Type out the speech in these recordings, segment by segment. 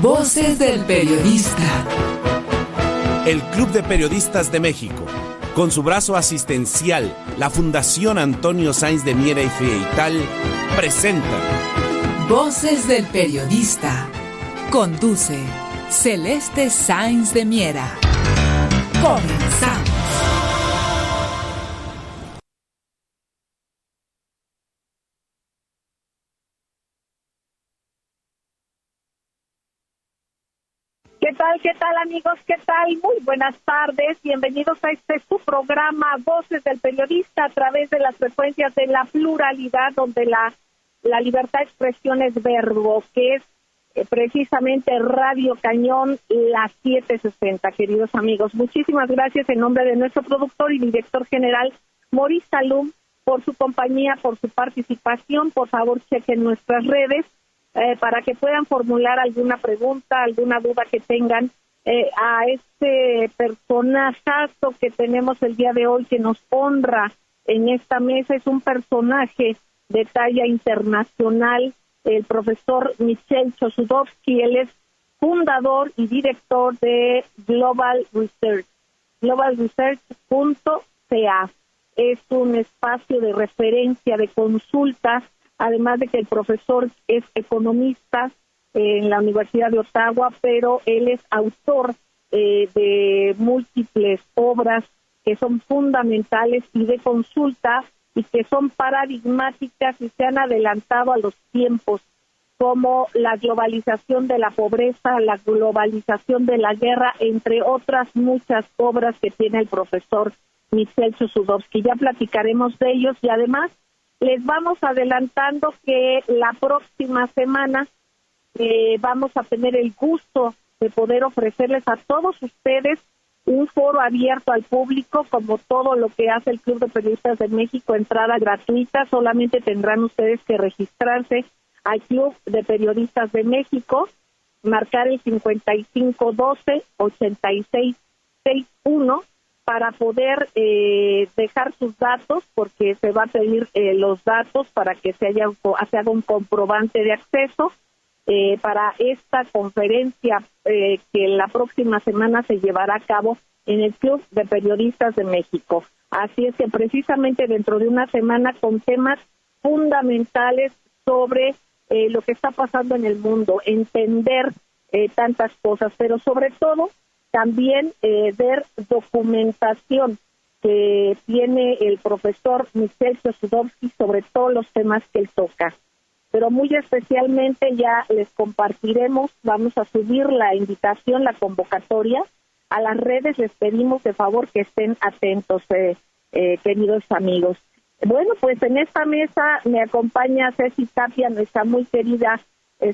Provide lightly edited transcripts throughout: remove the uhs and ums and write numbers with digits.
Voces del Periodista. El Club de Periodistas de México, con su brazo asistencial, la Fundación Antonio Sáenz de Miera y Frieital, presenta Voces del Periodista. Conduce Celeste Sáenz de Miera. Comenzamos. ¿Qué tal amigos? ¿Qué tal? Muy buenas tardes. Bienvenidos a su programa Voces del Periodista a través de las frecuencias de la pluralidad, donde la libertad de expresión es verbo, que es precisamente Radio Cañón, las 760, queridos amigos. Muchísimas gracias en nombre de nuestro productor y director general, Maurice Salum, por su compañía, por su participación. Por favor, chequen nuestras redes para que puedan formular alguna pregunta, alguna duda que tengan a este personajazo que tenemos el día de hoy, que nos honra en esta mesa. Es un personaje de talla internacional, el profesor Michel Chossudovsky. Él es fundador y director de Global Research, globalresearch.ca. Es un espacio de referencia, de consulta, además de que el profesor es economista en la Universidad de Ottawa, pero él es autor de múltiples obras que son fundamentales y de consulta y que son paradigmáticas y se han adelantado a los tiempos, como la globalización de la pobreza, la globalización de la guerra, entre otras muchas obras que tiene el profesor Michel Chossudovsky. Ya platicaremos de ellos y además les vamos adelantando que la próxima semana vamos a tener el gusto de poder ofrecerles a todos ustedes un foro abierto al público, como todo lo que hace el Club de Periodistas de México, entrada gratuita. Solamente tendrán ustedes que registrarse al Club de Periodistas de México, marcar el 5512-8661 para poder dejar sus datos, porque se va a pedir los datos para que se haga un comprobante de acceso para esta conferencia que la próxima semana se llevará a cabo en el Club de Periodistas de México. Así es que precisamente dentro de una semana, con temas fundamentales sobre lo que está pasando en el mundo, entender tantas cosas, pero sobre todo también ver documentación que tiene el profesor Michel Chossudovsky sobre todos los temas que él toca. Pero muy especialmente ya les compartiremos, vamos a subir la invitación, la convocatoria a las redes. Les pedimos de favor que estén atentos, queridos amigos. Bueno, pues en esta mesa me acompaña Ceci Tapia, nuestra muy querida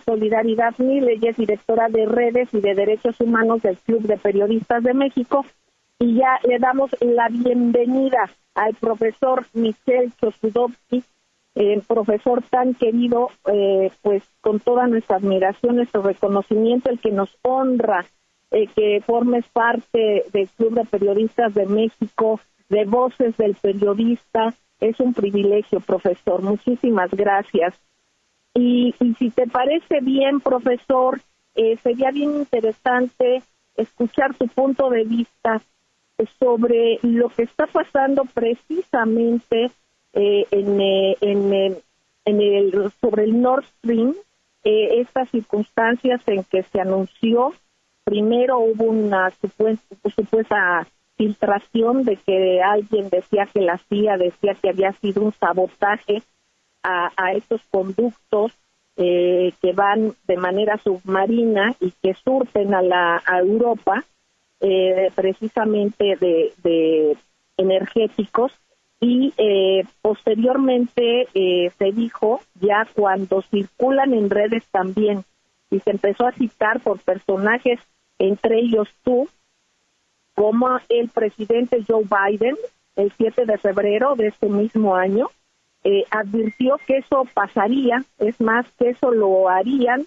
Solidaridad Mil. Ella es directora de redes y de derechos humanos del Club de Periodistas de México, y ya le damos la bienvenida al profesor Michel Chossudovsky, profesor tan querido, pues con toda nuestra admiración, nuestro reconocimiento, el que nos honra que formes parte del Club de Periodistas de México, de Voces del Periodista. Es un privilegio, profesor. Muchísimas gracias. Y si te parece bien, profesor, sería bien interesante escuchar tu punto de vista sobre lo que está pasando precisamente sobre el Nord Stream, estas circunstancias en que se anunció. Primero hubo una supuesta filtración de que alguien decía que la CIA decía que había sido un sabotaje a estos conductos que van de manera submarina y que surten a Europa, precisamente de energéticos. Y posteriormente se dijo, ya cuando circulan en redes también, y se empezó a citar por personajes, entre ellos tú, como el presidente Joe Biden, el 7 de febrero de este mismo año, advirtió que eso pasaría, es más, que eso lo harían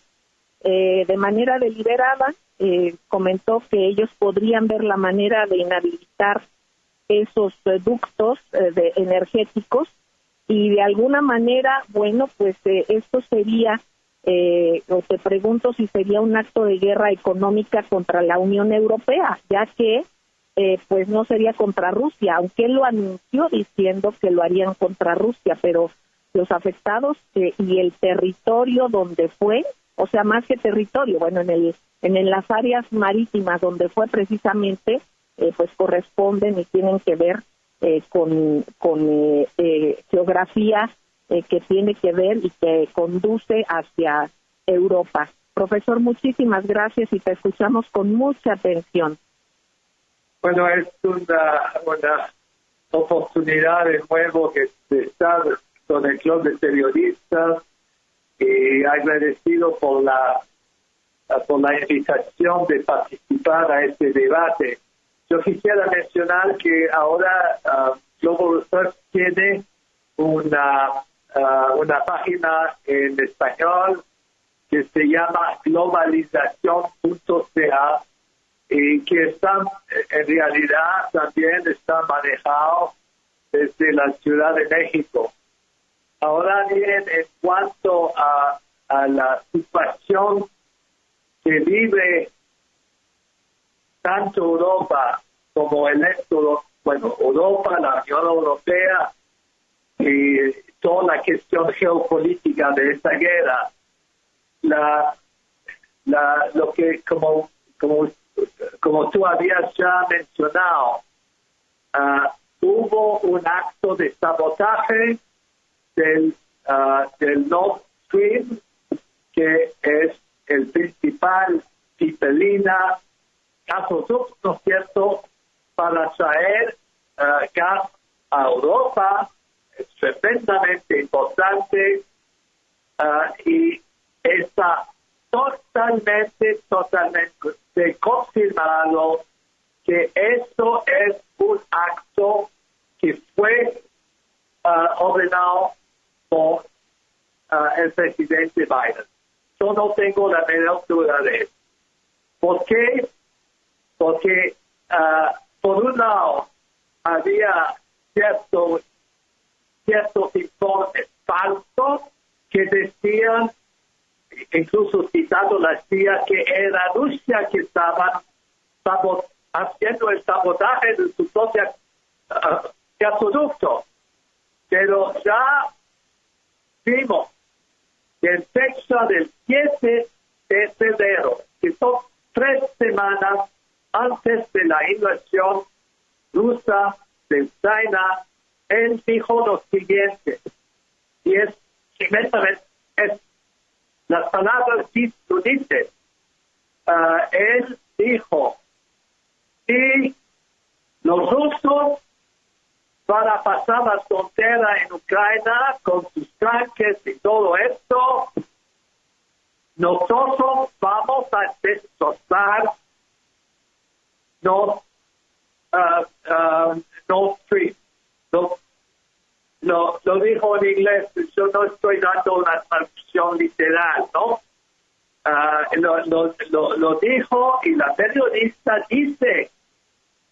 de manera deliberada. Comentó que ellos podrían ver la manera de inhabilitar esos ductos energéticos, y de alguna manera, bueno, pues esto sería o te pregunto si sería un acto de guerra económica contra la Unión Europea, ya que pues no sería contra Rusia, aunque él lo anunció diciendo que lo harían contra Rusia, pero los afectados y el territorio donde fue, o sea, más que territorio, bueno, en las áreas marítimas donde fue precisamente, pues corresponden y tienen que ver con geografía que tiene que ver y que conduce hacia Europa. Profesor, muchísimas gracias y te escuchamos con mucha atención. Bueno, es una oportunidad de nuevo de estar con el Club de Periodistas y agradecido por la invitación de participar a este debate. Yo quisiera mencionar que ahora Global Research tiene una página en español que se llama globalización.ca y que en realidad también está manejado desde la Ciudad de México. Ahora bien, en cuanto a la situación que vive tanto Europa como Europa, la Unión Europea y toda la cuestión geopolítica de esta guerra, lo que como tú habías ya mencionado, hubo un acto de sabotaje del Nord Stream, que es el principal pipeline gasoducto, ¿no es cierto?, para traer gas a Europa. Es tremendamente importante y está totalmente confirmado que esto es un acto que fue ordenado por el presidente Biden. Yo no tengo la menor duda de eso. ¿Por qué? Porque por un lado había ciertos informes falsos que decían, incluso citando la CIA, que era Rusia que estaba haciendo el sabotaje de su propio gasoducto. Pero ya vimos que en fecha del 7 de febrero, que son 3 semanas antes de la invasión rusa de Ucrania, él dijo lo siguiente, y las palabras lo dicen. Él dijo, si los rusos van a pasar la frontera en Ucrania con sus tanques y todo esto, nosotros vamos a destrozar Nord Stream. Lo dijo en inglés, yo no estoy dando una traducción literal, ¿no? Lo dijo y la periodista dice,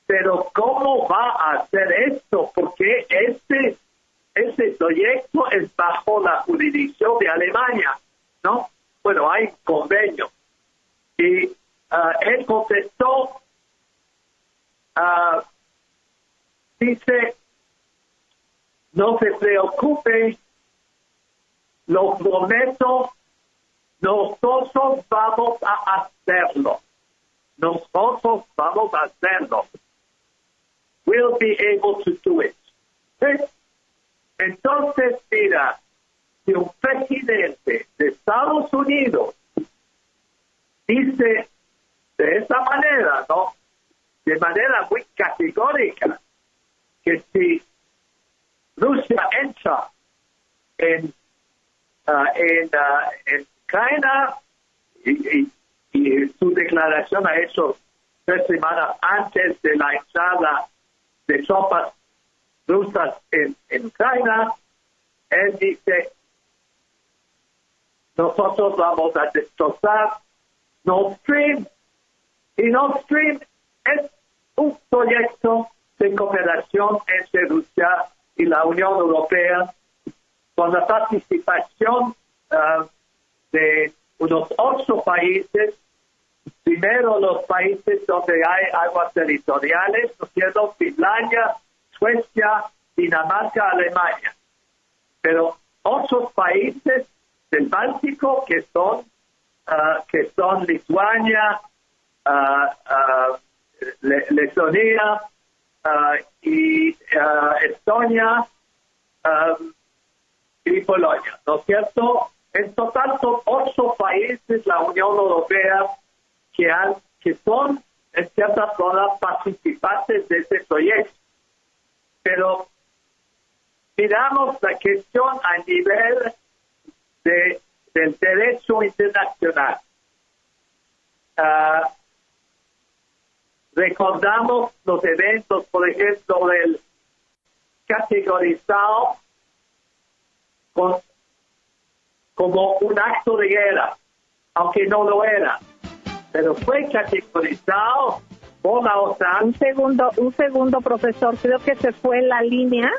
pero ¿cómo va a hacer esto? Porque este proyecto es bajo la jurisdicción de Alemania, ¿no? Bueno, hay un convenio. Y él contestó, dice, no se preocupe, lo prometo, nosotros vamos a hacerlo. Nosotros vamos a hacerlo. We'll be able to do it. ¿Sí? Entonces, mira, si un presidente de Estados Unidos dice de esa manera, ¿no?, de manera muy categórica, que si Rusia entra en Ucrania, y su declaración ha hecho 3 semanas antes de la entrada de tropas rusas en Ucrania, él dice, nosotros vamos a destrozar Nord Stream, y Nord Stream es un proyecto de cooperación entre Rusia y la Unión Europea con la participación de unos 8 países. Primero, los países donde hay aguas territoriales, ¿no es cierto? Finlandia, Suecia, Dinamarca, Alemania. Pero 8 países del Báltico que son Lituania, Letonia y Estonia y Polonia, ¿no es cierto? En total son 8 países la Unión Europea que son en cierta forma participantes de este proyecto. Pero miramos la cuestión a nivel del derecho internacional. Recordamos los eventos, por ejemplo, del categorizado como un acto de guerra, aunque no lo era, pero fue categorizado por la OTAN. Un segundo, profesor, creo que se fue la línea.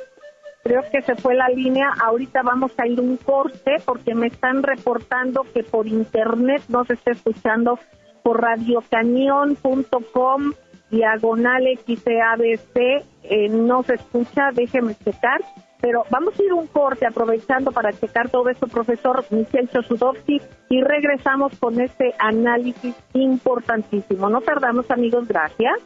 Ahorita vamos a ir un corte porque me están reportando que por internet no se está escuchando por radiocañón.com/XABC, no se escucha, déjeme checar. Pero vamos a ir un corte aprovechando para checar todo esto, profesor Michel Chossudovsky, y regresamos con este análisis importantísimo. No tardamos, amigos, gracias.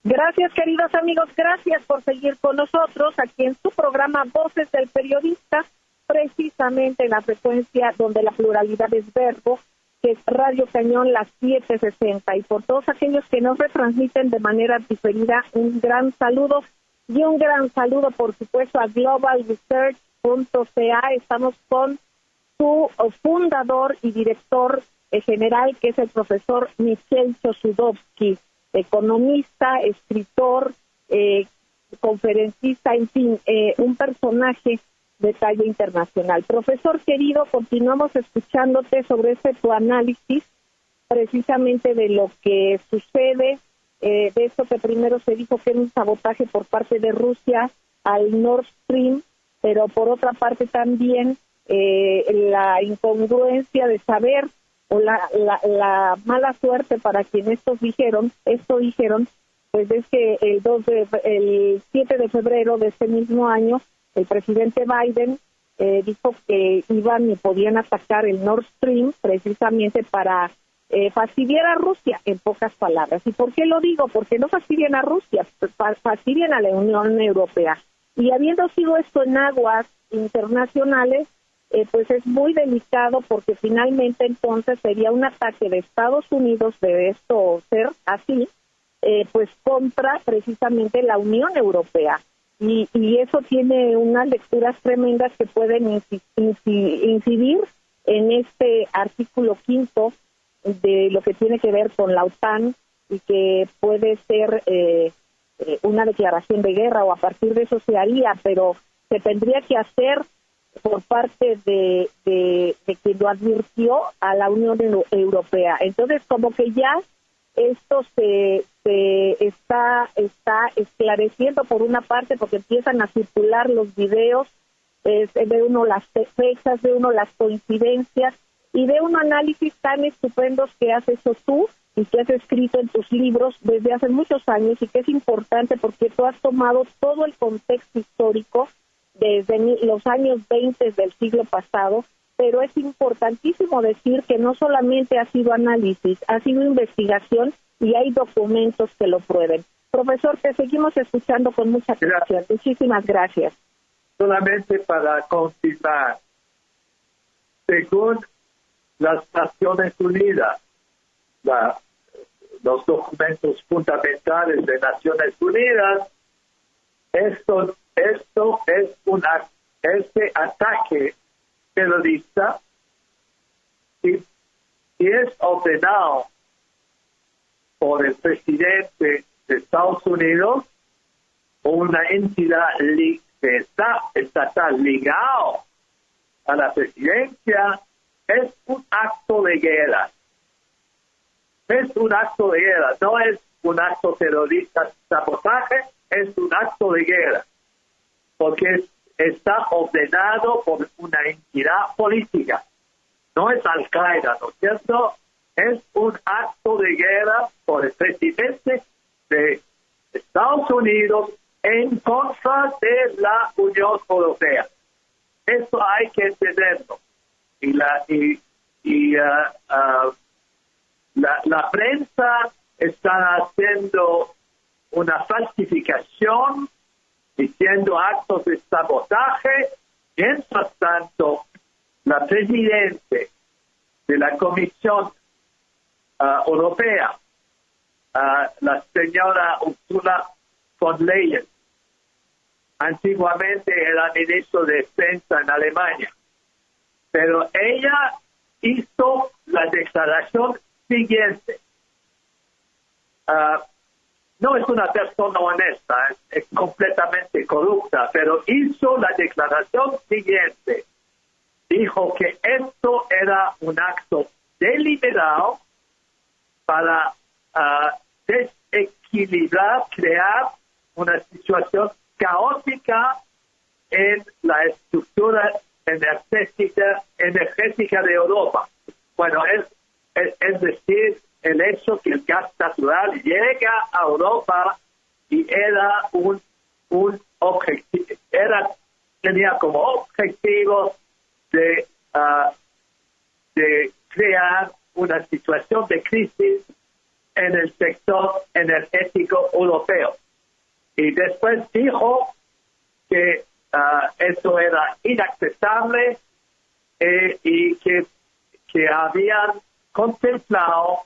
Gracias, queridos amigos, gracias por seguir con nosotros aquí en su programa Voces del Periodista, precisamente en la frecuencia donde la pluralidad es verbo, que es Radio Cañón las 760. Y por todos aquellos que nos retransmiten de manera diferida, un gran saludo, y un gran saludo, por supuesto, a globalresearch.ca. Estamos con su fundador y director general, que es el profesor Michel Chossudovsky, economista, escritor, conferencista, en fin, un personaje de talla internacional. Profesor querido, continuamos escuchándote sobre tu análisis precisamente de lo que sucede, de esto que primero se dijo que era un sabotaje por parte de Rusia al Nord Stream, pero por otra parte también la incongruencia de saber, o la mala suerte para quienes esto dijeron, pues es que el 7 de febrero de este mismo año, el presidente Biden dijo que iban y podían atacar el Nord Stream precisamente para fastidiar a Rusia, en pocas palabras. ¿Y por qué lo digo? Porque no fastidian a Rusia, fastidian a la Unión Europea. Y habiendo sido esto en aguas internacionales, pues es muy delicado, porque finalmente entonces sería un ataque de Estados Unidos, de esto ser así, pues contra precisamente la Unión Europea. Y eso tiene unas lecturas tremendas que pueden incidir en este artículo 5 de lo que tiene que ver con la OTAN, y que puede ser una declaración de guerra, o a partir de eso se haría, pero se tendría que hacer por parte de quien lo advirtió a la Unión Europea. Entonces, como que ya esto se está esclareciendo por una parte, porque empiezan a circular los videos, ve uno las fechas, ve uno las coincidencias, y ve un análisis tan estupendos que has hecho tú y que has escrito en tus libros desde hace muchos años, y que es importante porque tú has tomado todo el contexto histórico desde los años 20 del siglo pasado, pero es importantísimo decir que no solamente ha sido análisis, ha sido investigación, y hay documentos que lo prueben. Profesor, te seguimos escuchando con mucha atención. Muchísimas gracias. Solamente para confirmar, según las Naciones Unidas, los documentos fundamentales de Naciones Unidas. Este ataque terrorista y es ordenado por el presidente de Estados Unidos o una entidad estatal ligado a la presidencia, es un acto de guerra. Es un acto de guerra, no es un acto terrorista, sabotaje, es un acto de guerra, porque está ordenado por una entidad política. No es Al-Qaeda, ¿no es cierto? Es un acto de guerra por el presidente de Estados Unidos en contra de la Unión Europea. Eso hay que entenderlo. Y la prensa está haciendo una falsificación, diciendo actos de sabotaje. Mientras tanto, la presidente de la Comisión Europea, la señora Ursula von Leyen, antiguamente era ministro de Defensa en Alemania, pero ella hizo la declaración siguiente. No es una persona honesta, es completamente corrupta, pero hizo la declaración siguiente. Dijo que esto era un acto deliberado para desequilibrar, crear una situación caótica en la estructura energética de Europa. Bueno, es decir, el hecho que el gas natural llega a Europa y era un objetivo, tenía como objetivo de crear una situación de crisis en el sector energético europeo. Y después dijo que eso era inaceptable y que habían contemplado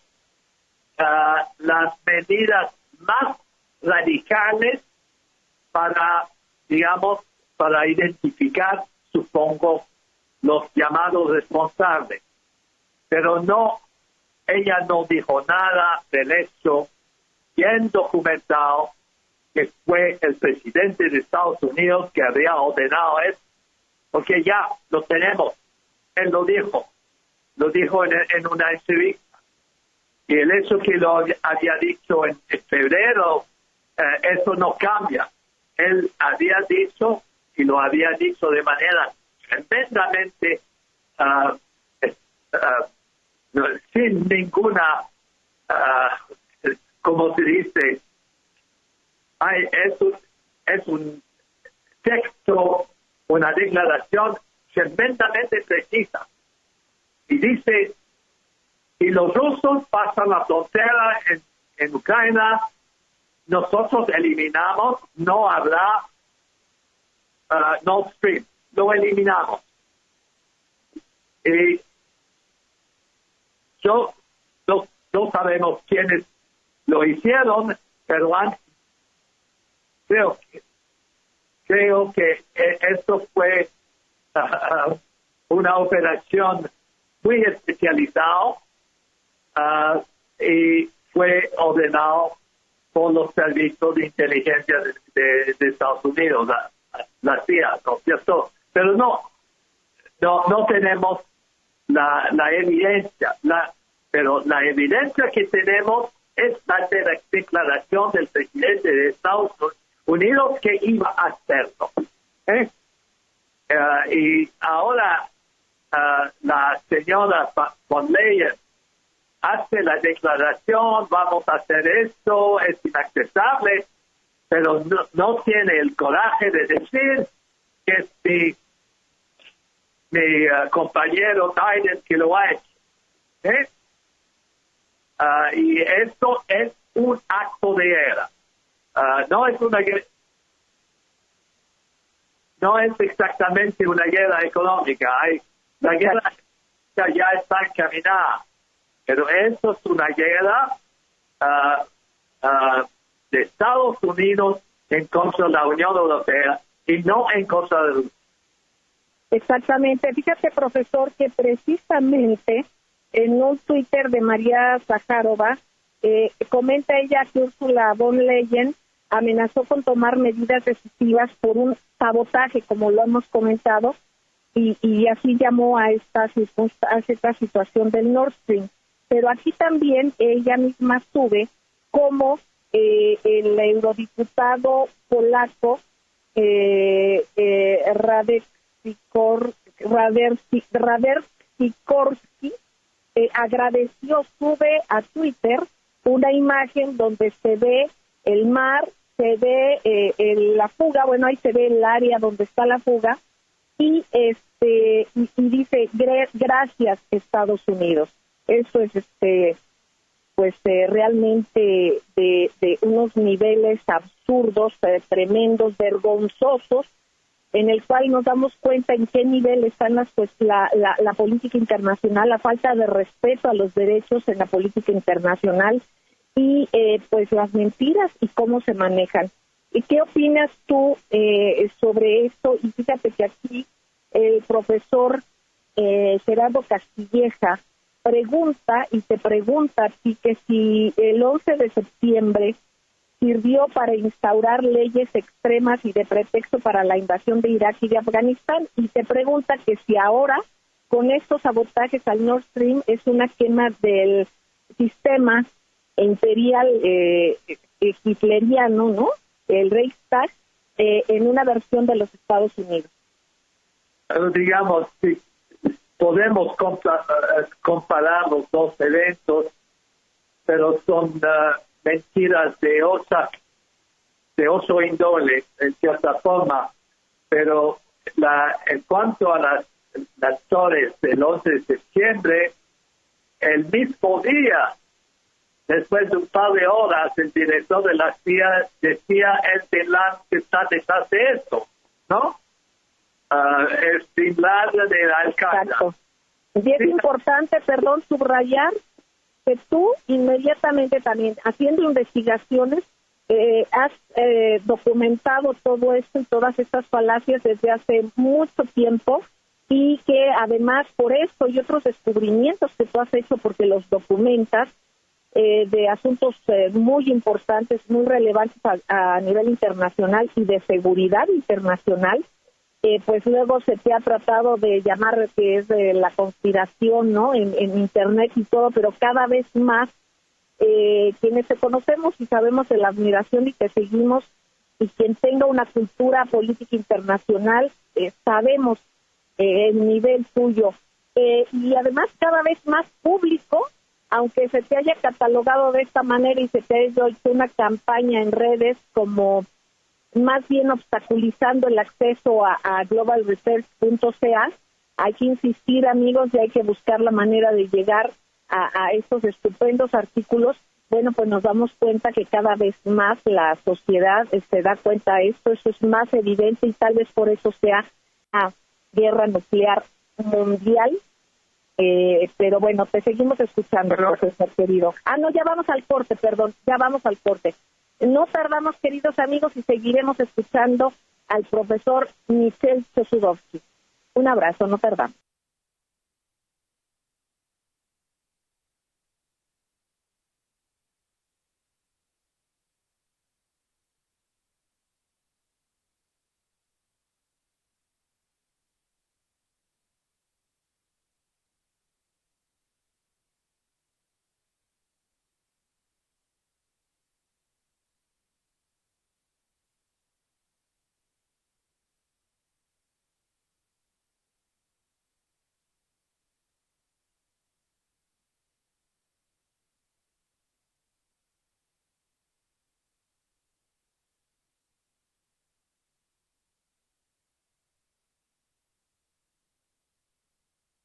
las medidas más radicales para identificar, supongo, los llamados responsables. Pero ella no dijo nada del hecho bien documentado que fue el presidente de Estados Unidos que había ordenado esto, porque ya lo tenemos. Él lo dijo en una entrevista. Y el hecho que lo había dicho en febrero, eso no cambia. Él había dicho, y lo había dicho de manera tremendamente sin ninguna, como se dice, es un texto, una declaración tremendamente precisa. Y dice, si los rusos pasan la frontera en Ucrania, nosotros eliminamos, no habrá Nord Stream, lo eliminamos. Y no sabemos quiénes lo hicieron, pero creo que esto fue una operación muy especializada y fue ordenado por los servicios de inteligencia de Estados Unidos, la CIA, ¿no es cierto? Pero no tenemos la evidencia, pero la evidencia que tenemos es la declaración del presidente de Estados Unidos que iba a hacerlo. Y ahora la señora von Leyen hace la declaración, vamos a hacer esto, es inaceptable, pero no tiene el coraje de decir que es mi compañero Biden que lo ha hecho. Y esto es un acto de guerra. No es exactamente una guerra económica. La guerra ya está encaminada. Pero esto es una guerra de Estados Unidos en contra de la Unión Europea y no en contra de Rusia. Exactamente. Fíjate, profesor, que precisamente en un Twitter de María Zakharova, comenta ella que Ursula von der Leyen amenazó con tomar medidas decisivas por un sabotaje, como lo hemos comentado, y así llamó a esta situación del Nord Stream. Pero aquí también ella misma sube como el eurodiputado polaco Radersikorski agradeció, sube a Twitter una imagen donde se ve el mar, se ve la fuga, bueno, ahí se ve el área donde está la fuga, y dice gracias Estados Unidos. Eso es realmente de unos niveles absurdos, tremendos, vergonzosos, en el cual nos damos cuenta en qué nivel están la política internacional, la falta de respeto a los derechos en la política internacional y pues las mentiras y cómo se manejan. ¿Y qué opinas tú sobre esto? Y fíjate que aquí el profesor Gerardo Castilleja te pregunta a ti que si el 11 de septiembre sirvió para instaurar leyes extremas y de pretexto para la invasión de Irak y de Afganistán, y te pregunta que si ahora, con estos sabotajes al Nord Stream, es una quema del sistema imperial hitleriano, ¿no? El Reichstag, en una versión de los Estados Unidos. Digamos, sí, podemos comparar los dos eventos, pero son mentiras de oso índole, en cierta forma. Pero en cuanto a las torres del 11 de septiembre, el mismo día, después de un par de horas, el director de la CIA decía el Bin que está detrás de esto, ¿no? El Bin Laden de Al-Qaeda. Exacto. Y es importante, subrayar que tú inmediatamente también, haciendo investigaciones, has documentado todo esto y todas estas falacias desde hace mucho tiempo, y que además por esto y otros descubrimientos que tú has hecho, porque los documentas, de asuntos muy importantes, muy relevantes a nivel internacional y de seguridad internacional, pues luego se te ha tratado de llamar que es de la conspiración, ¿no? En Internet y todo, pero cada vez más quienes te conocemos y sabemos de la admiración y te seguimos, y quien tenga una cultura política internacional, sabemos el nivel tuyo. Y además cada vez más público, aunque se te haya catalogado de esta manera y se te haya hecho una campaña en redes como más bien obstaculizando el acceso a globalresearch.ca, hay que insistir, amigos, y hay que buscar la manera de llegar a estos estupendos artículos. Bueno, pues nos damos cuenta que cada vez más la sociedad se da cuenta de esto, eso es más evidente, y tal vez por eso sea una guerra nuclear mundial. Pero bueno, te seguimos escuchando, profesor querido. No, ya vamos al corte, ya vamos al corte. No tardamos, queridos amigos, y seguiremos escuchando al profesor Michel Chossudovsky. Un abrazo, no tardamos.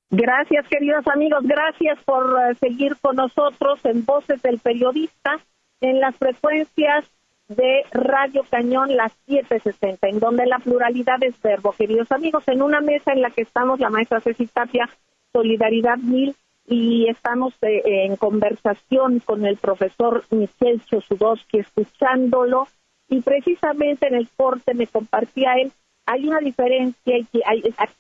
Gracias, queridos amigos, gracias por seguir con nosotros en Voces del Periodista, en las frecuencias de Radio Cañón, las 760, en donde la pluralidad es verbo. Queridos amigos, en una mesa en la que estamos la maestra Ceci Tapia, Solidaridad 1000, y estamos en conversación con el profesor Michel Chossudovsky, escuchándolo, y precisamente en el corte me compartía él, hay una diferencia, y hay estas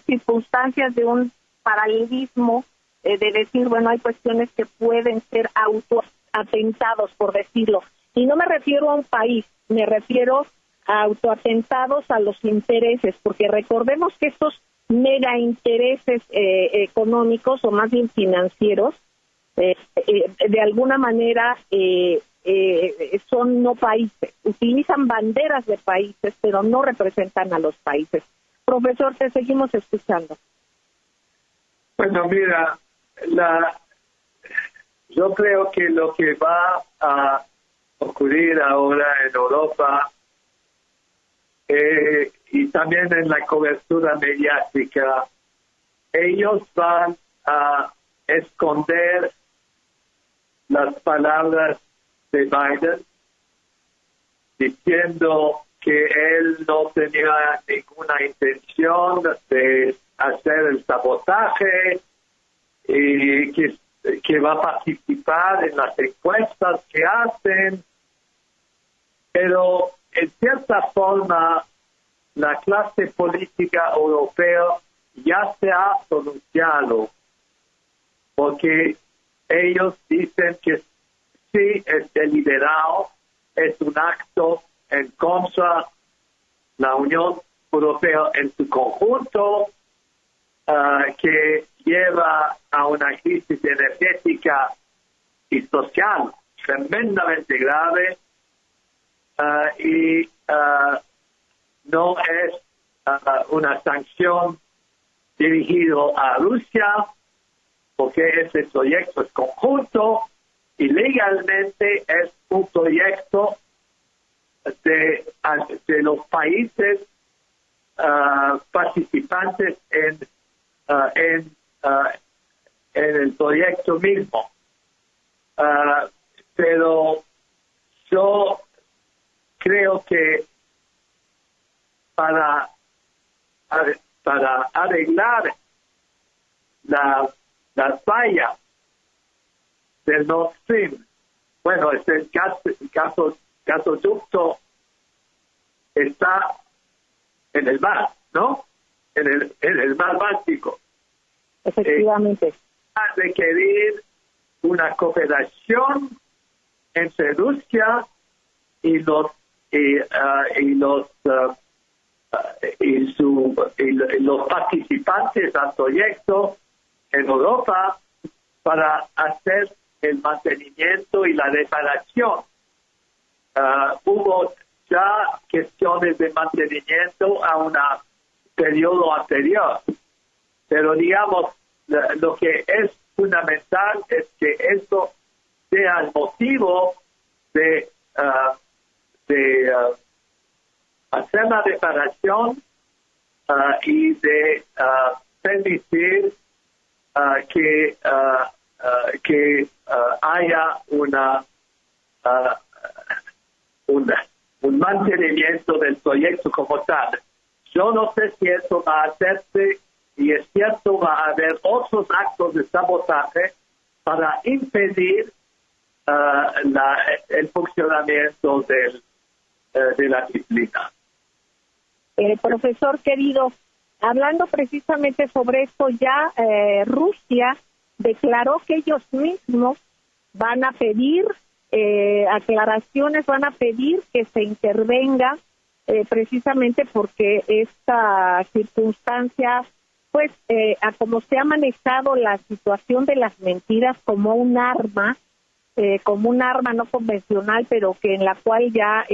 circunstancias de un paralelismo, de decir, bueno, hay cuestiones que pueden ser autoatentados, por decirlo, y no me refiero a un país, me refiero a autoatentados a los intereses, porque recordemos que estos mega intereses económicos, o más bien financieros, de alguna manera son no países, utilizan banderas de países, pero no representan a los países. Profesor, te seguimos escuchando. Bueno, mira, yo creo que lo que va a ocurrir ahora en Europa y también en la cobertura mediática, ellos van a esconder las palabras de Biden diciendo que él no tenía ninguna intención de hacer el sabotaje y que va a participar en las encuestas que hacen, pero en cierta forma la clase política europea ya se ha pronunciado, porque ellos dicen que sí es deliberado, es un acto en contra de la Unión Europea en su conjunto, que lleva a una crisis energética y social tremendamente grave, y no es una sanción dirigida a Rusia, porque ese proyecto es conjunto y legalmente es un proyecto de los países participantes en el proyecto mismo. Pero yo creo que para arreglar la falla del Nord Stream, bueno, el gasoducto está en el mar, ¿no? En el mar Báltico. Efectivamente. Va a requerir una cooperación entre Rusia y los participantes al proyecto en Europa para hacer el mantenimiento y la reparación. Hubo ya cuestiones de mantenimiento a un periodo anterior, pero digamos, lo que es fundamental es que esto sea el motivo de hacer la reparación y de permitir que haya un mantenimiento del proyecto como tal. Yo no sé si eso va a hacerse, y es cierto, va a haber otros actos de sabotaje para impedir el funcionamiento de la disciplina. Profesor querido, hablando precisamente sobre esto, ya Rusia declaró que ellos mismos van a pedir aclaraciones, van a pedir que se intervenga precisamente porque esta circunstancia, pues, a como se ha manejado la situación de las mentiras como un arma no convencional, pero que en la cual ya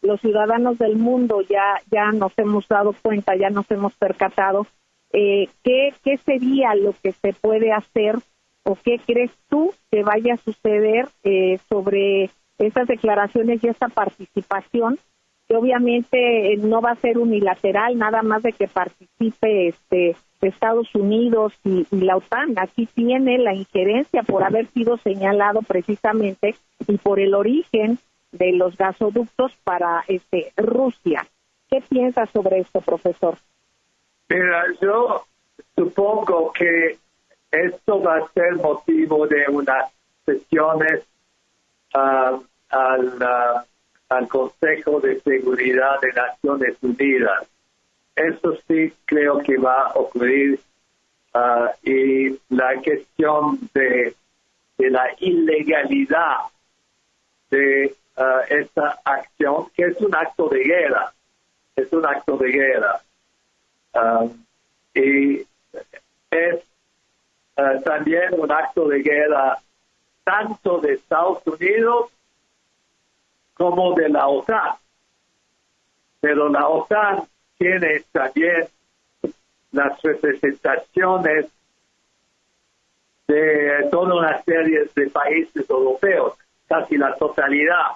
los ciudadanos del mundo ya nos hemos dado cuenta, ya nos hemos percatado. ¿Qué sería lo que se puede hacer, o qué crees tú que vaya a suceder sobre estas declaraciones y esta participación, que obviamente no va a ser unilateral, nada más de que participe Estados Unidos y la OTAN? Aquí tiene la injerencia por haber sido señalado precisamente y por el origen de los gasoductos para Rusia. ¿Qué piensas sobre esto, profesor? Mira, yo supongo que esto va a ser motivo de unas sesiones al Consejo de Seguridad de Naciones Unidas. Eso sí creo que va a ocurrir, y la cuestión de la ilegalidad de esta acción, que es un acto de guerra, y es también un acto de guerra tanto de Estados Unidos como de la OTAN. Pero la OTAN tiene también las representaciones de toda una serie de países europeos. Casi la totalidad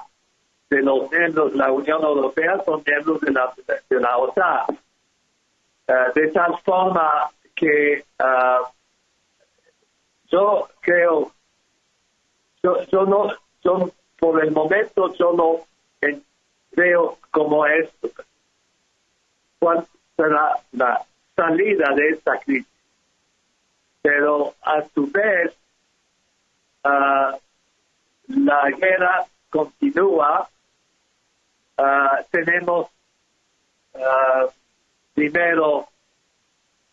de los miembros de la Unión Europea son miembros de la OTAN. De tal forma que yo creo, yo por el momento yo no veo cómo es, cuál será la salida de esta crisis. Pero a su vez, la guerra continúa. Tenemos primero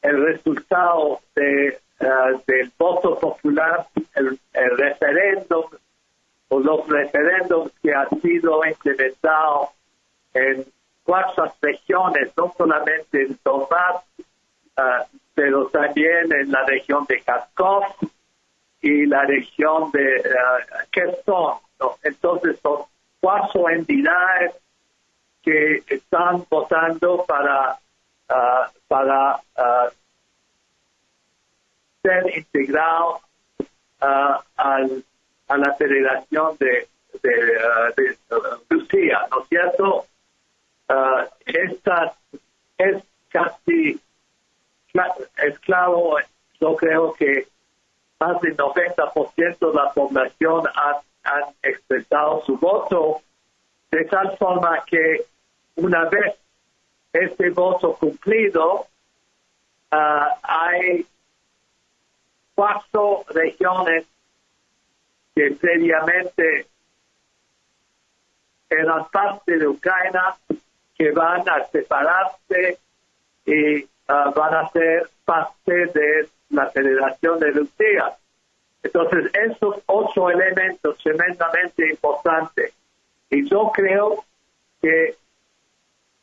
el resultado del voto popular, el referéndum o los referéndums que han sido implementados en 4 regiones, no solamente en Donbass, pero también en la región de Kharkov y la región de Kherson, ¿no? Entonces son 4 entidades que están votando para ser integrados a la Federación de Rusia, ¿no es cierto? Es casi, es claro, yo creo que más del 90% de la población han expresado su voto, de tal forma que una vez este voto cumplido, hay 4 regiones que previamente eran parte de Ucrania, que van a separarse y van a ser parte de la Federación de Rusia. Entonces, esos 8 elementos tremendamente importantes. Y yo creo que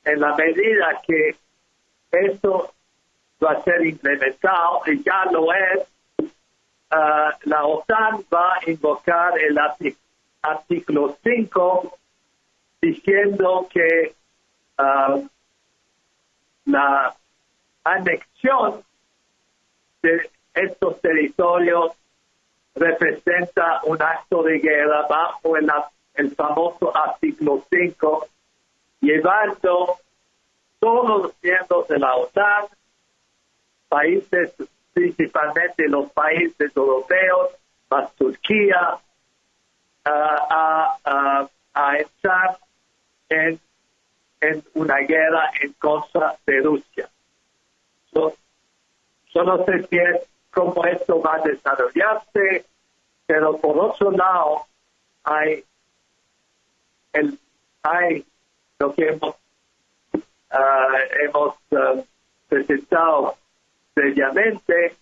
en la medida que esto va a ser implementado, y ya lo es, la OTAN va a invocar el artículo 5 diciendo que la anexión de estos territorios representa un acto de guerra bajo el famoso artículo 5, llevando todos los miembros de la OTAN, países, principalmente los países europeos, más Turquía, a entrar en una guerra en contra de Rusia. Yo no sé cómo esto va a desarrollarse, pero por otro lado hay lo que hemos presentado previamente,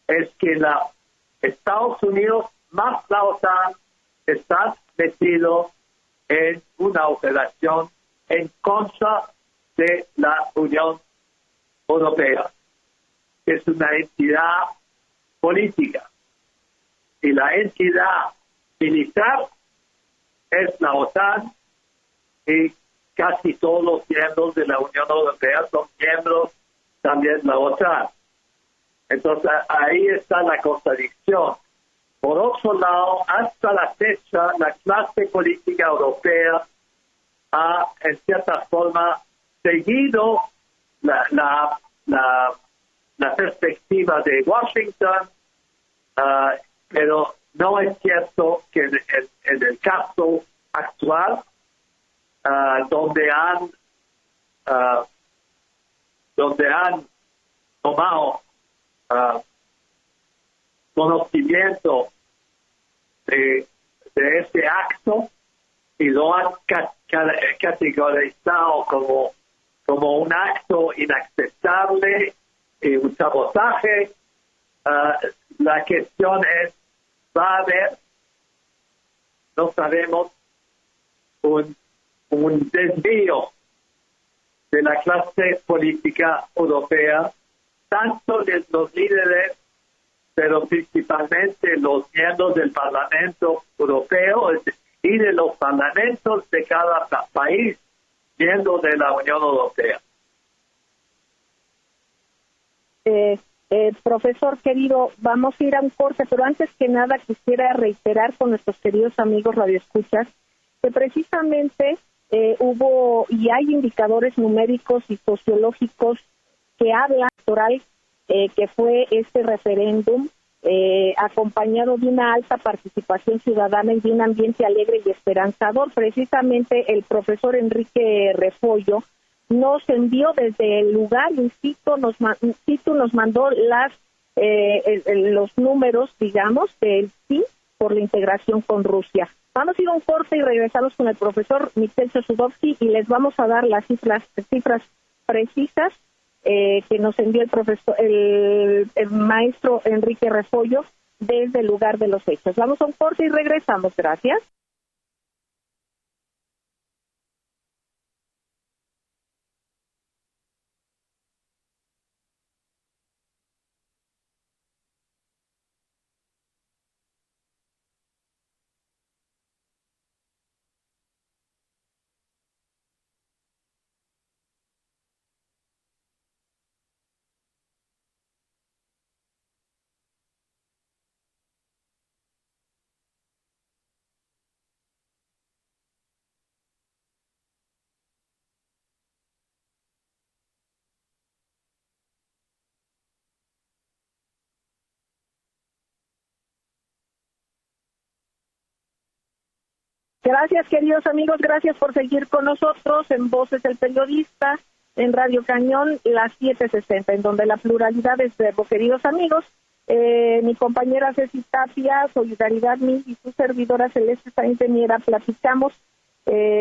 es que Estados Unidos más la OTAN están metidos en una operación en contra de la Unión Europea, que es una entidad política, y la entidad militar es la OTAN, y casi todos los miembros de la Unión Europea son miembros también de la OTAN. Entonces ahí está la contradicción. Por otro lado, hasta la fecha, la clase política europea ha, en cierta forma, seguido la perspectiva de Washington, pero no es cierto que en el caso actual, donde han tomado conocimiento de este acto y lo han categorizado como un acto inaceptable y un sabotaje. La cuestión es, va a haber, no sabemos, un desvío de la clase política europea, tanto de los líderes, pero principalmente los miembros del Parlamento Europeo y de los parlamentos de cada país miembro de la Unión Europea. Profesor querido, vamos a ir a un corte, pero antes que nada quisiera reiterar con nuestros queridos amigos radioescuchas que precisamente hubo y hay indicadores numéricos y sociológicos que hablan electoral que fue este referéndum acompañado de una alta participación ciudadana y de un ambiente alegre y esperanzador. Precisamente el profesor Enrique Refollo nos envió desde el lugar, insisto, nos mandó los números, digamos, del sí por la integración con Rusia. Vamos a ir a un corte y regresamos con el profesor Michel Chossudovsky y les vamos a dar las cifras precisas que nos envió el maestro Enrique Refollo desde el lugar de los hechos. Vamos a un corte y regresamos. Gracias. Gracias, queridos amigos, gracias por seguir con nosotros en Voces del Periodista, en Radio Cañón, las 7:60, en donde la pluralidad es verbo. Queridos amigos, mi compañera Ceci Tapia, Solidaridad Mil y su servidora Celeste Sainz de Miera platicamos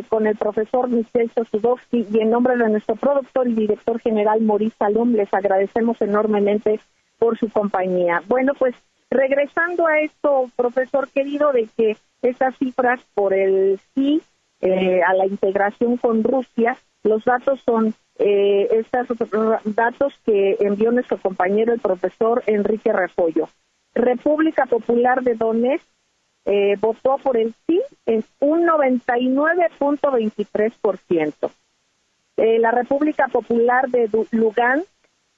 con el profesor Michel Chossudovsky y en nombre de nuestro productor y director general Maurice Salom les agradecemos enormemente por su compañía. Bueno, pues regresando a esto, profesor querido, de que estas cifras por el sí a la integración con Rusia, los datos son estos datos que envió nuestro compañero el profesor Enrique Refollo. República Popular de Donetsk votó por el sí en un 99.23%. La República Popular de Lugansk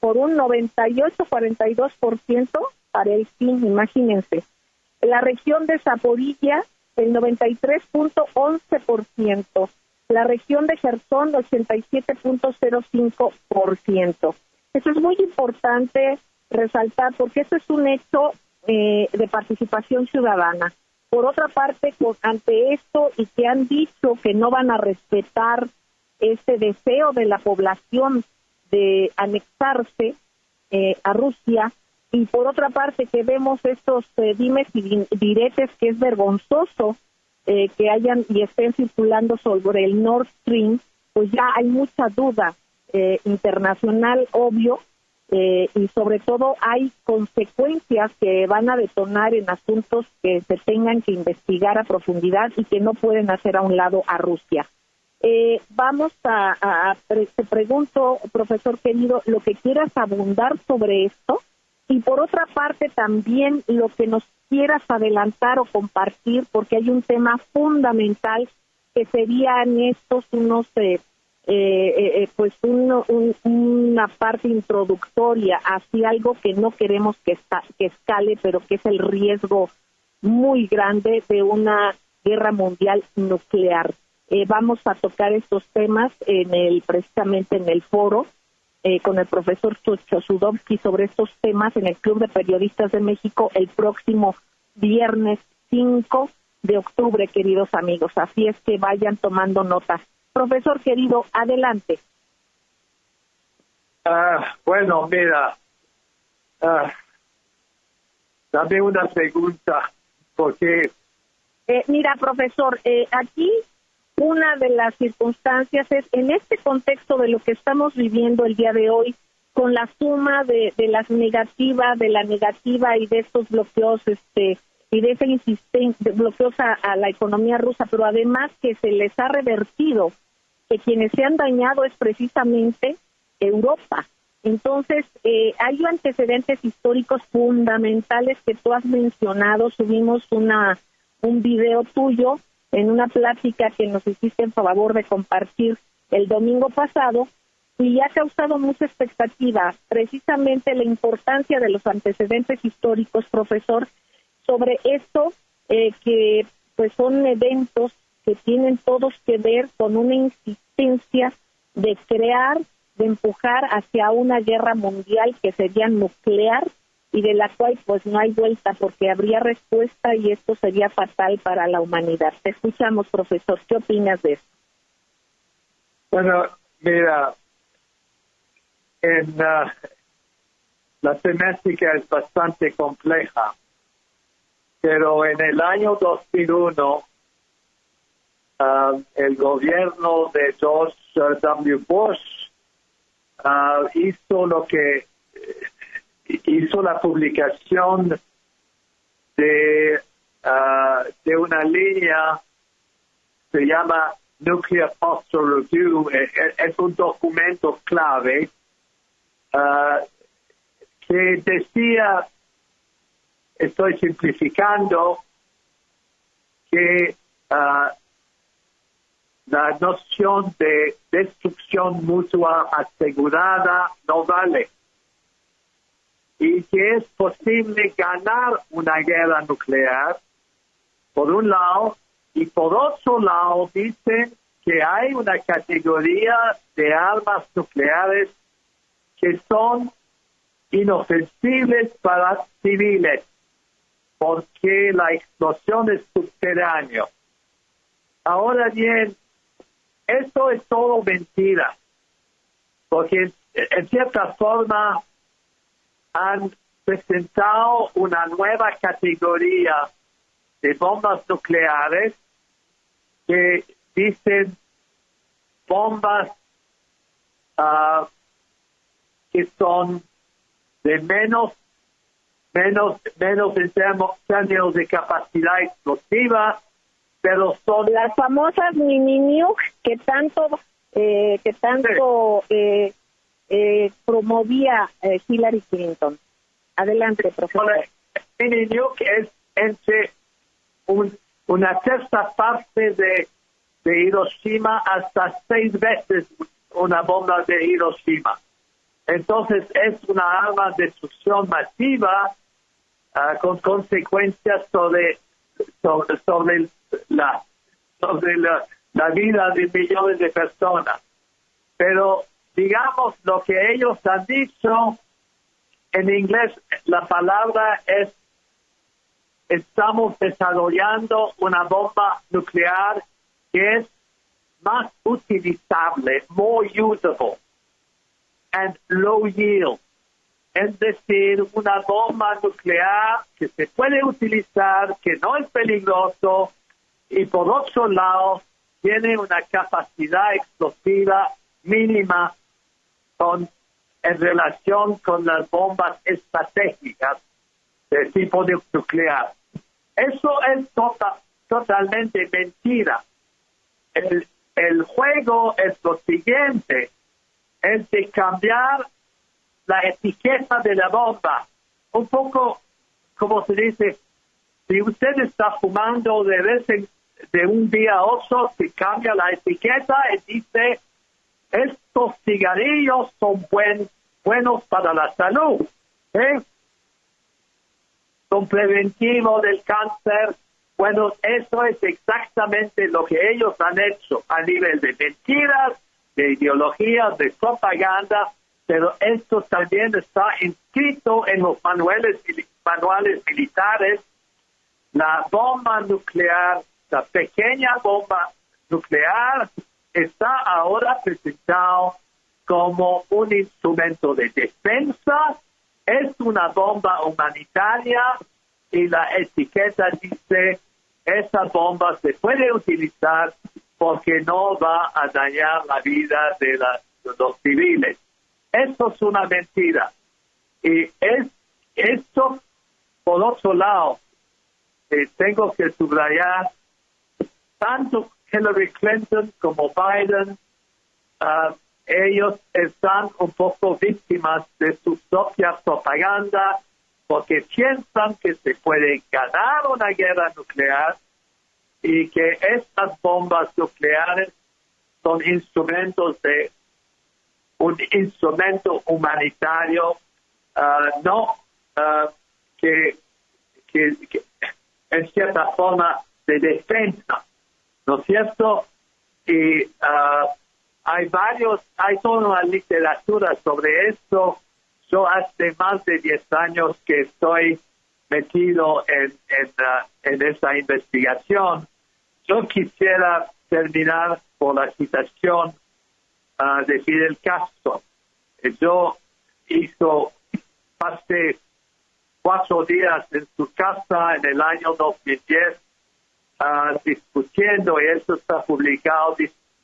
por un 98.42% para el sí, imagínense. La región de Zaporilla, el 93.11%. La región de Jersón, 87.05%. Eso es muy importante resaltar porque esto es un hecho de participación ciudadana. Por otra parte, ante esto y que han dicho que no van a respetar este deseo de la población de anexarse a Rusia, y por otra parte que vemos estos dimes y diretes que es vergonzoso que hayan y estén circulando sobre el Nord Stream, pues ya hay mucha duda internacional, obvio, y sobre todo hay consecuencias que van a detonar en asuntos que se tengan que investigar a profundidad y que no pueden hacer a un lado a Rusia. Te pregunto, profesor querido, lo que quieras abundar sobre esto, y por otra parte también lo que nos quieras adelantar o compartir, porque hay un tema fundamental que serían estos una parte introductoria hacia algo que no queremos que escale, pero que es el riesgo muy grande de una guerra mundial nuclear. Vamos a tocar estos temas precisamente en el foro con el profesor Chossudovsky sobre estos temas en el Club de Periodistas de México el próximo viernes 5 de octubre, queridos amigos. Así es que vayan tomando nota. Profesor querido, adelante. Bueno, mira, Dame una pregunta, porque... Mira, profesor, aquí una de las circunstancias es, en este contexto de lo que estamos viviendo el día de hoy, con la suma de la negativa y de estos bloqueos, y de ese bloqueos a la economía rusa, pero además que se les ha revertido, que quienes se han dañado es precisamente Europa. Entonces, hay antecedentes históricos fundamentales que tú has mencionado. Subimos un video tuyo en una plática que nos hiciste en favor de compartir el domingo pasado, y ha causado mucha expectativa precisamente la importancia de los antecedentes históricos, profesor, sobre esto, que pues son eventos que tienen todos que ver con una insistencia de crear, de empujar hacia una guerra mundial que sería nuclear, y de la cual pues no hay vuelta, porque habría respuesta y esto sería fatal para la humanidad. Te escuchamos, profesor. ¿Qué opinas de esto? Bueno, mira, la temática es bastante compleja, pero en el año 2001 el gobierno de George W. Bush hizo la publicación de una línea, se llama Nuclear Posture Review. Es un documento clave que decía, estoy simplificando, que la noción de destrucción mutua asegurada no vale, y que es posible ganar una guerra nuclear, por un lado, y por otro lado dicen que hay una categoría de armas nucleares que son inofensibles para civiles, porque la explosión es subterránea. Ahora bien, esto es todo mentira, porque en cierta forma han presentado una nueva categoría de bombas nucleares que dicen bombas que son de menos en términos de capacidad explosiva, pero son las famosas mini nuke que tanto promovía Hillary Clinton. Adelante, profesor. Mini nuke es entre una tercera parte de Hiroshima hasta 6 veces una bomba de Hiroshima. Entonces es una arma de destrucción masiva con consecuencias sobre la vida de millones de personas. Pero digamos lo que ellos han dicho en inglés, la palabra es: estamos desarrollando una bomba nuclear que es más utilizable, more usable, and low yield. Es decir, una bomba nuclear que se puede utilizar, que no es peligroso, y por otro lado tiene una capacidad explosiva mínima en relación con las bombas estratégicas de tipo nuclear. Eso es totalmente mentira. El juego es lo siguiente: es de cambiar la etiqueta de la bomba. Un poco, como se dice, si usted está fumando de un día a otro, se cambia la etiqueta y dice: estos cigarrillos son buenos para la salud, son preventivos del cáncer. Bueno, eso es exactamente lo que ellos han hecho a nivel de mentiras, de ideologías, de propaganda, pero esto también está inscrito en los manuales militares. La bomba nuclear, la pequeña bomba nuclear, está ahora presentado como un instrumento de defensa es una bomba humanitaria y la etiqueta dice esa bomba se puede utilizar porque no va a dañar la vida de los civiles. Esto es una mentira. Y esto, por otro lado, tengo que subrayar, tanto Hillary Clinton como Biden, ellos están un poco víctimas de su propia propaganda porque piensan que se puede ganar una guerra nuclear y que estas bombas nucleares son un instrumento humanitario, que en cierta forma de defensa, ¿no es cierto? Y hay toda una literatura sobre esto. Yo hace más de 10 años que estoy metido en esa investigación. Yo quisiera terminar por la citación de Fidel Castro. Yo pasé 4 días en su casa en el año 2010 discutiendo, y esto está publicado,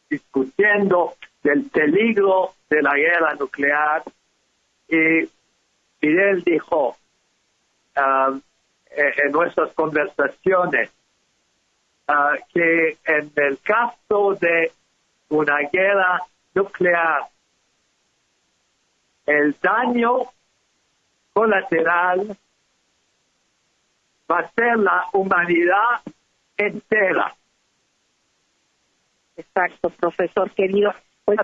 discutiendo del peligro de la guerra nuclear. Y Fidel dijo en nuestras conversaciones que en el caso de una guerra nuclear, el daño colateral va a ser la humanidad entera. Exacto, profesor querido. Pues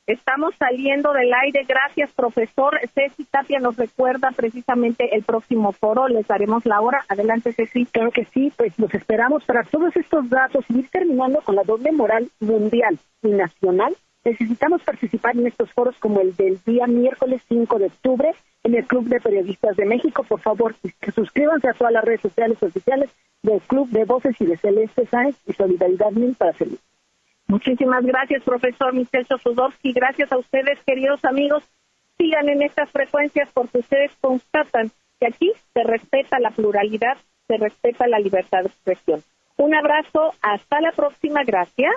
estamos saliendo del aire. Gracias, profesor. Ceci Tapia nos recuerda precisamente el próximo foro. Les daremos la hora. Adelante, Ceci. Claro que sí, pues los esperamos para todos estos datos y ir terminando con la doble moral mundial y nacional. Necesitamos participar en estos foros como el del día miércoles 5 de octubre en el Club de Periodistas de México. Por favor, que suscríbanse a todas las redes sociales oficiales del Club de Voces y de Celeste Sáenz y Solidaridad Mil para servir. Muchísimas gracias, profesor Michel Sosudowski. Gracias a ustedes, queridos amigos. Sigan en estas frecuencias porque ustedes constatan que aquí se respeta la pluralidad, se respeta la libertad de expresión. Un abrazo, hasta la próxima, gracias.